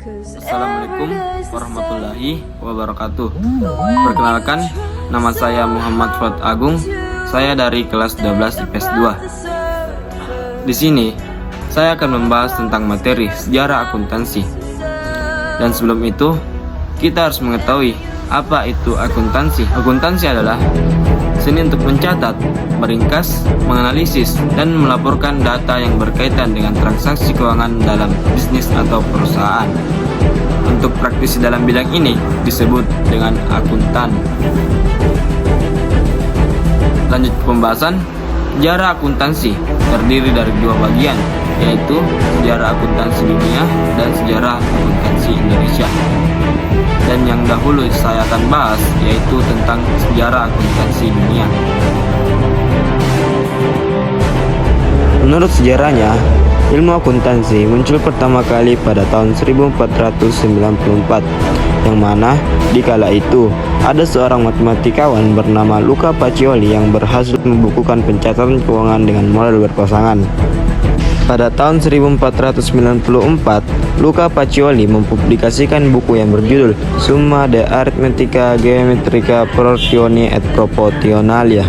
Assalamualaikum warahmatullahi wabarakatuh. Perkenalkan, nama saya Muhammad Fuad Agung. Saya dari kelas 12 IPS 2. Di sini, saya akan membahas tentang materi sejarah akuntansi. Dan sebelum itu, kita harus mengetahui apa itu akuntansi. Akuntansi adalah seni untuk mencatat, meringkas, menganalisis, dan melaporkan data yang berkaitan dengan transaksi keuangan dalam bisnis atau perusahaan. Untuk praktisi dalam bidang ini disebut dengan akuntan. Lanjut ke pembahasan. Sejarah akuntansi terdiri dari dua bagian, yaitu sejarah akuntansi dunia dan sejarah akuntansi Indonesia. Dan yang dahulu saya akan bahas yaitu tentang sejarah akuntansi dunia. Menurut sejarahnya, ilmu akuntansi muncul pertama kali pada tahun 1494, yang mana di kala itu ada seorang matematikawan bernama Luca Pacioli yang berhasil membukukan pencatatan keuangan dengan model berpasangan. Pada tahun 1494, Luca Pacioli mempublikasikan buku yang berjudul Summa de Arithmetica Geometrica Proportioni et Proportionalia.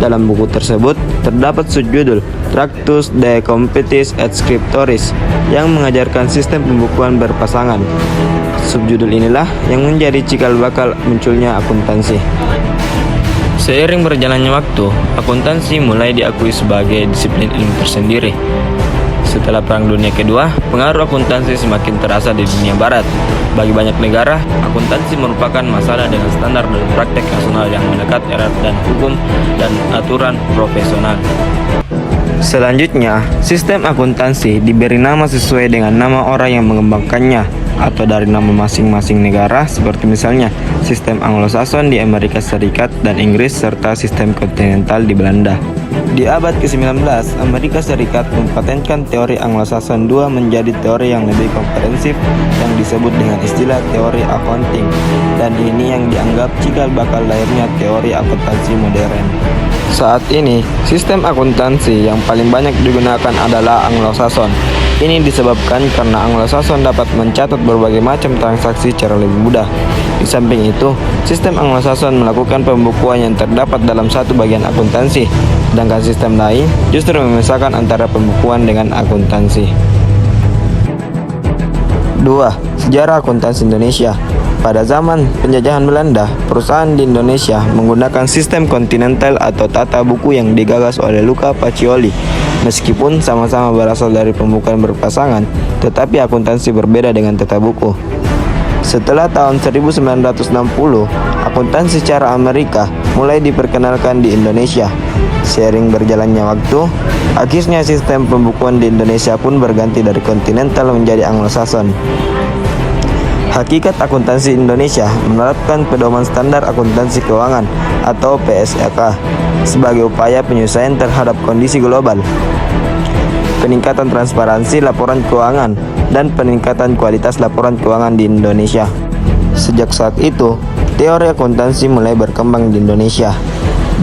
Dalam buku tersebut terdapat subjudul Tractus de Computis et Scriptoris yang mengajarkan sistem pembukuan berpasangan. Subjudul inilah yang menjadi cikal bakal munculnya akuntansi. Seiring berjalannya waktu, akuntansi mulai diakui sebagai disiplin ilmu tersendiri. Setelah Perang Dunia Kedua, pengaruh akuntansi semakin terasa di dunia barat. Bagi banyak negara, akuntansi merupakan masalah dengan standar dan praktek nasional yang mendekat erat dan hukum dan aturan profesional. Selanjutnya, sistem akuntansi diberi nama sesuai dengan nama orang yang mengembangkannya atau dari nama masing-masing negara, seperti misalnya sistem Anglo-Saxon di Amerika Serikat dan Inggris serta sistem kontinental di Belanda. Di abad ke-19, Amerika Serikat mempatenkan teori Anglo-Saxon II menjadi teori yang lebih komprehensif yang disebut dengan istilah teori accounting, dan ini yang dianggap cikal bakal lahirnya teori akuntansi modern. Saat ini, sistem akuntansi yang paling banyak digunakan adalah Anglo-Saxon. Ini disebabkan karena Anglo-Saxon dapat mencatat berbagai macam transaksi secara lebih mudah. Di samping itu, sistem Anglo-Saxon melakukan pembukuan yang terdapat dalam satu bagian akuntansi, sedangkan sistem lain justru memisahkan antara pembukuan dengan akuntansi. 2. Sejarah akuntansi Indonesia. Pada zaman penjajahan Belanda, perusahaan di Indonesia menggunakan sistem kontinental atau tata buku yang digagas oleh Luca Pacioli. Meskipun sama-sama berasal dari pembukuan berpasangan, tetapi akuntansi berbeda dengan tata buku. Setelah tahun 1960, akuntansi cara Amerika mulai diperkenalkan di Indonesia. Seiring berjalannya waktu, akhirnya sistem pembukuan di Indonesia pun berganti dari kontinental menjadi Anglo-Saxon. Hakikat akuntansi Indonesia menerapkan pedoman standar akuntansi keuangan atau PSAK sebagai upaya penyesuaian terhadap kondisi global, peningkatan transparansi laporan keuangan, dan peningkatan kualitas laporan keuangan di Indonesia. Sejak saat itu, teori akuntansi mulai berkembang di Indonesia.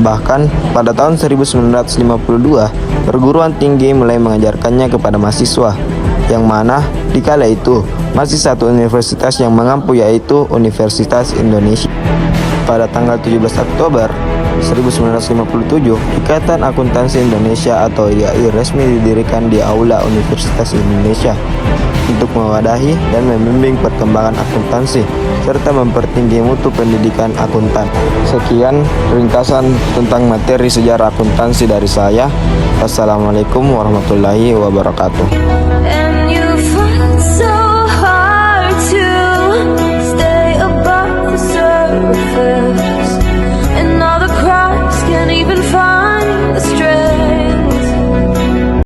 Bahkan pada tahun 1952, perguruan tinggi mulai mengajarkannya kepada mahasiswa, yang mana di kala itu masih satu universitas yang mengampu, yaitu Universitas Indonesia. Pada tanggal 17 Oktober 1957, Ikatan Akuntansi Indonesia atau IAI resmi didirikan di Aula Universitas Indonesia untuk mewadahi dan membimbing perkembangan akuntansi serta mempertinggi mutu pendidikan akuntan. Sekian ringkasan tentang materi sejarah akuntansi dari saya. Wassalamualaikum warahmatullahi wabarakatuh.